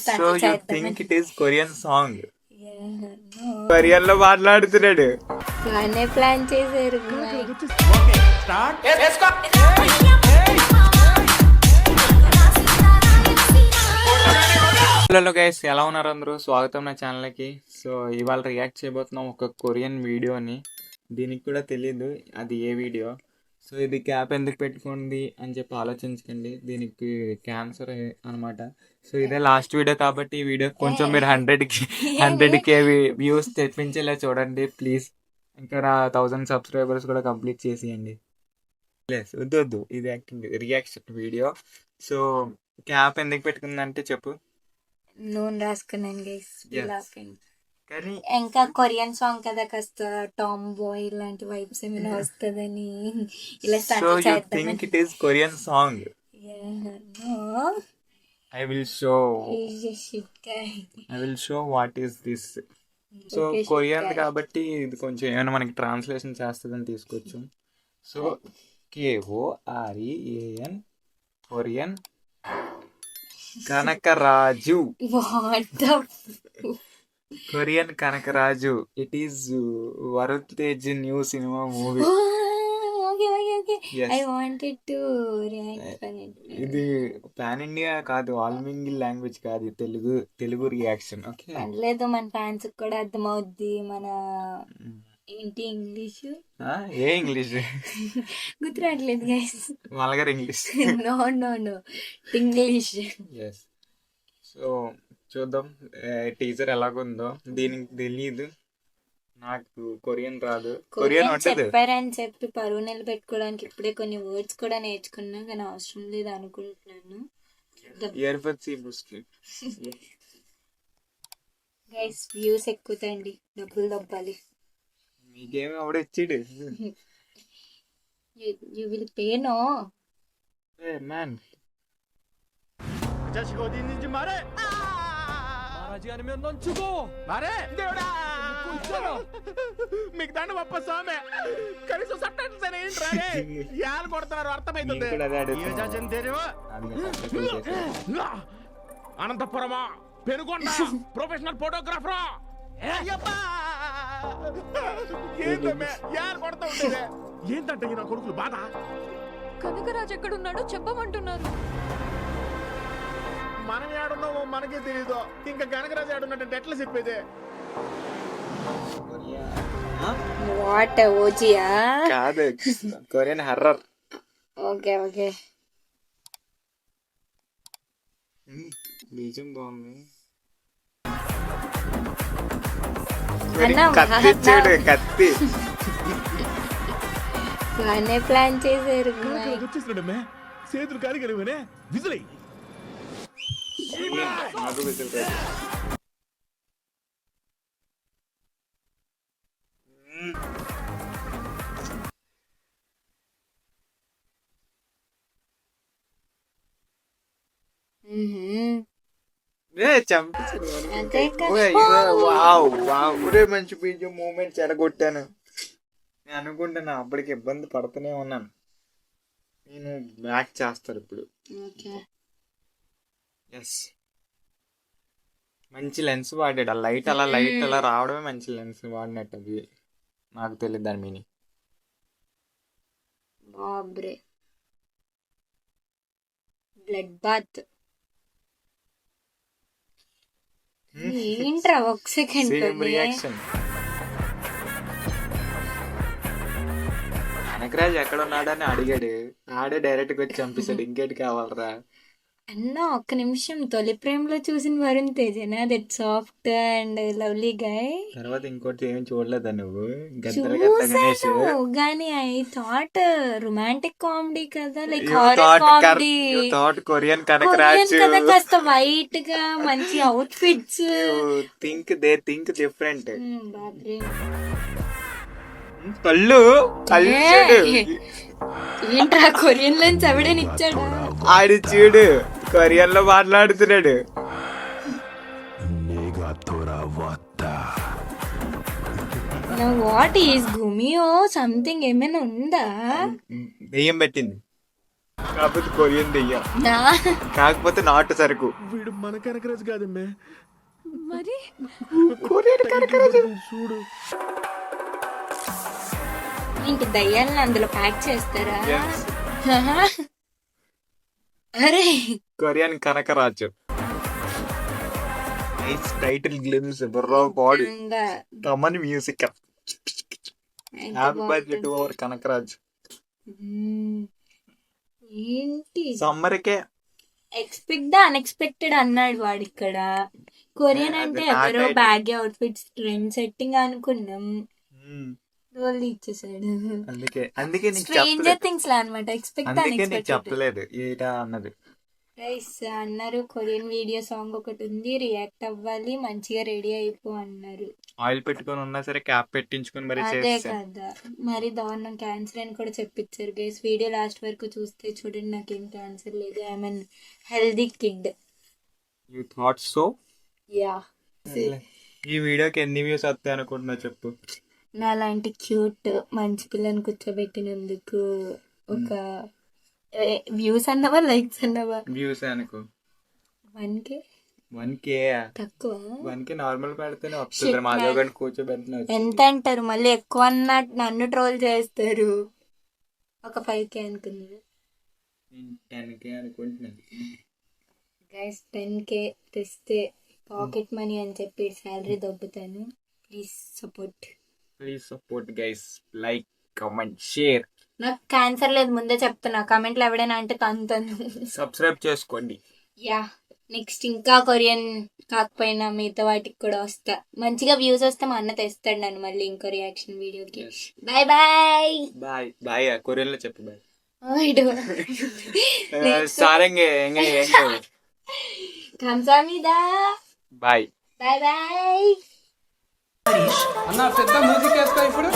So you think it is Korean song? Korean లో మాట్లాడుతున్నాడు. బాగానే ప్లాన్ చేశారు. హలో గైస్, ఎలా ఉన్నారు అందరూ? స్వాగతం నా ఛానల్కి. సో ఇవాళ రియాక్ట్ చేయబోతున్నాం ఒక కొరియన్ వీడియోని. దీనికి కూడా తెలీదు అది ఏ వీడియో. సో ఇది క్యాప్ ఎందుకు పెట్టుకుంది అని చెప్పి ఆలోచించకండి, దీనికి క్యాన్సర్ అనమాట. సో ఇదే లాస్ట్ వీడియో కాబట్టి ఈ వీడియో కొంచెం మీరు 100K వ్యూస్ తెప్పించేలా చూడండి ప్లీజ్. ఇంకా నా 1000 సబ్స్క్రైబర్స్ కూడా కంప్లీట్ చేసేయండి ప్లీజ్. వద్దు ఇది acting reaction video. So cap ఎందుకు పెట్టుకుందంటే చెప్పు. నూనె రాసుకున్నాను గైస్. కానీ ఇంకా కొరియన్ సాంగ్ కదా, కాస్త టామ్ బాయ్ లాంటి వైబ్స్ ఏమైనా వస్తుందని ఇలా స్టార్ట్ చేద్దాం. Think it is Korean song. I will show what is this. So Korean కాబట్టి ఇది కొంచెం ఏమైనా మనకి ట్రాన్స్లేషన్ చేస్తుందని తీసుకోవచ్చు. So KOREAN Korean Kanakaraju. Korean Kanakaraju. It is Varun Tej new cinema movie. I wanted to react for it. ఇది పాన్ ఇండియా కాదు, all mingle language కాదు, తెలుగు రియాక్షన్. ఓకే, లేదు మన ఫ్యాన్స్ కూడా అర్థమవుద్ది. మన ఏంటి ఇంగ్లీష్, ఏ ఇంగ్లీష్ గుర్తురాట్లేదు గైస్. మలగర్ English. No English. Yes. So చూద్దాం టీజర్ ఎలాగుందో. దీనికి తెలీదు, నాకు కొరియన్ రాదు. కొరియన్ చెప్పారని చెప్పి పరువు నిలబెట్టుకోవడానికి ఇప్పుడే కొన్ని వర్డ్స్ కూడా నేర్చుకున్నా, కానీ అవసరం లేదు అనుకుంటున్నాను. గైస్ వ్యూస్ ఎక్కుతాయండి, డబ్బులు దబ్బాలి. మీకేమి ఎవడ ఇచ్చాడు? You will pay. No man. 말하지 않으면 넌 죽어. 말해. దేవుడా మీకు దండ పప్ప స్వామి, కనీసం సట్టనే ఏంట్రానే యాలు కొడతారు అర్థమైతుంది. యజాజన్ దేరేవా అనంతపురమా పెనుకొండ ప్రొఫెషనల్ ఫోటోగ్రాఫరా. అయ్యప్పా ఏంటమ్మే యాలు కొడతా ఉండేదే. ఏంటంటే నా కొడుకులు బాధ. కనకరాజు ఎక్కడున్నాడో చెప్పమంటున్నారు. మనం ఏడున్నామో మనకే తెలీదు, ఇంకా కనకరాజు ఏడున్నట్టు ఎట్లా చెప్పేది? వాట్ ఓజియా కాదు, కొరియన్ హర్రర్. ఓకే బీజం బాగుంది. కత్తి బాగానే ప్లాన్ చేశారు. వచ్చేసినడమ్మే చేతులు కాలిగలివనే విజులై. నాకు విసులు. మంచి బీజం మూమెంట్ చెడగొట్టాను. నేను అనుకుంటున్నా, అప్పటికి ఇబ్బంది పడుతూనే ఉన్నాను. నేను బ్యాక్ చేస్తారు ఇప్పుడు. ఎస్, మంచి లెన్స్ వాడాడు. లైట్ అలా రావడమే మంచి లెన్స్ వాడినట్టు. అది నాకు తెలియదు దాని మీనింగ్. బాబ్రే బ్లడ్ బాత్ ఏంట్రా? ఒక సెకండ్ రియాక్షన్. కనకరాజ్ ఎక్కడ ఉన్నాడని అడిగాడు, ఆడే డైరెక్ట్ గా వచ్చి చంపేశాడు. ఇంకేటి కావాలరా అన్న? ఒక్క నిమిషం. తొలి ప్రేమలో చూసిన వరుణ్ తేజనా that soft and lovely guy? తర్వాత ఇంకోటి ఏమి చూడలేదా నువ్వు? చూసాను, కానీ ఐ థాట్ రొమాంటిక్ కామెడీ కదా, like horror comedy. Korean Kanagaraj కదా, కాస్త వైట్ గా మంచి అవుట్ ఫిట్స్. Think different. బాబ్రే కళ్ళు ఏంట్రా? కొరియన్ లెన్స్ ఎవడని ఇచ్చాడు? ఆడి చూడు, కొరియన్ లో మాట్లాడుతున్నాడు. వాట్ ఈస్ గుమియో సంథింగ్ ఏమైనా ఉందా? దెయ్యం పెట్టింది. కాకపోతే కొరియన్ దెయ్యం, నా కాకపోతే నాటు సరుకు. వీడు మన కనకరాజు కాదమ్మే, మరి కొరియన్ కనకరాజు. చూడు. ఇంక దయ్యాలను అందులో ప్యాక్ చేస్తారా? Yes. అరే Korean Kanakaraju. Nice title glimpse bro body. ఇంకా కమన్ మ్యూజిక్. ఎంత హ్యాపీ బర్త్డే బాగుంటుంది. To our Kanakaraj. ఏంటి సమ్మర్కే ఎక్స్పెక్ట్ ద అన్ఎక్స్పెక్టెడ్ అన్నాడు వాడు ఇక్కడ. కొరియన్ అది అంటే నా ఎవరో title. Bag outfits trend setting అనుకున్నాం, వాళ్ళు ఇచ్చేసాడు. అందుకే అందుకే నీకు స్ట్రేంజర్ చెప్పలేదు. థింగ్స్ లా అనమాట. ఎక్స్పెక్ట్ అందుకే నీకు అన్ఎక్స్పెక్టెడ్. చెప్పలేదు ఏటా అన్నది. గైస్ అన్నారు కొరియన్ వీడియో సాంగ్ ఒకటి ఉంది, రియాక్ట్ అవ్వాలి, మంచిగా రెడీ అయిపో అన్నారు. ఆయిల్ పెట్టుకొని ఉన్నా సరే క్యాప్ పెట్టించుకొని మరి అదే చేస్తాను. కదా మరి దారుణం, క్యాన్సర్ అని కూడా చెప్పించారు గైస్. వీడియో లాస్ట్ వరకు చూస్తే చూడండి, నాకేం క్యాన్సర్ లేదు, I mean healthy kid. You thought so. Yeah ఈ వీడియోకి ఎన్ని వ్యూస్ వస్తాయి అనుకుంటున్నా చెప్పు. నా లాంటి క్యూట్ మంచి పిల్లని కూర్చోబెట్టినందుకు ఒక వ్యూస్ అన్నవా లైక్స్ అన్నవా? వ్యూస్ అనుకో. 1K 1K తక్కువ. 1K నార్మల్ పెడితేనే వస్తుంది. మాధవ్ కూర్చోబెట్టిన ఎంత అంటారు మళ్ళీ? ఎక్కువ అన్న నన్ను ట్రోల్ చేస్తారు. ఒక 5K అనుకున్నారు 10K అనుకుంటున్నాను. గైస్. 10K తెస్తే పాకెట్ మనీ అని చెప్పి శాలరీ దొబ్బుతాను. Please support. Please support guys. Like, comment, share, నాకు క్యాన్సర్ లేదు ముందే చెప్తున్నా. కామెంట్లు ఎవడైనా అంటే తంతాను. సబ్స్క్రైబ్ చేసుకోండి. యా నెక్స్ట్ ఇంకా కొరియన్ కాకపోయినా మిగతా వాటికి కూడా వస్తా. మంచిగా వ్యూస్ వస్తే మా అన్న తెస్తాడు నన్ను మళ్ళీ ఇంకో రియాక్షన్ వీడియోకి. Bye bye. Bye bye. కొరియన్లో చెప్పు బాయ్. Next. సారంగే 감사합니다. బాయ్. Bye bye. అన్న పెద్ద మ్యూజిక్ వేస్తా ఇప్పుడు.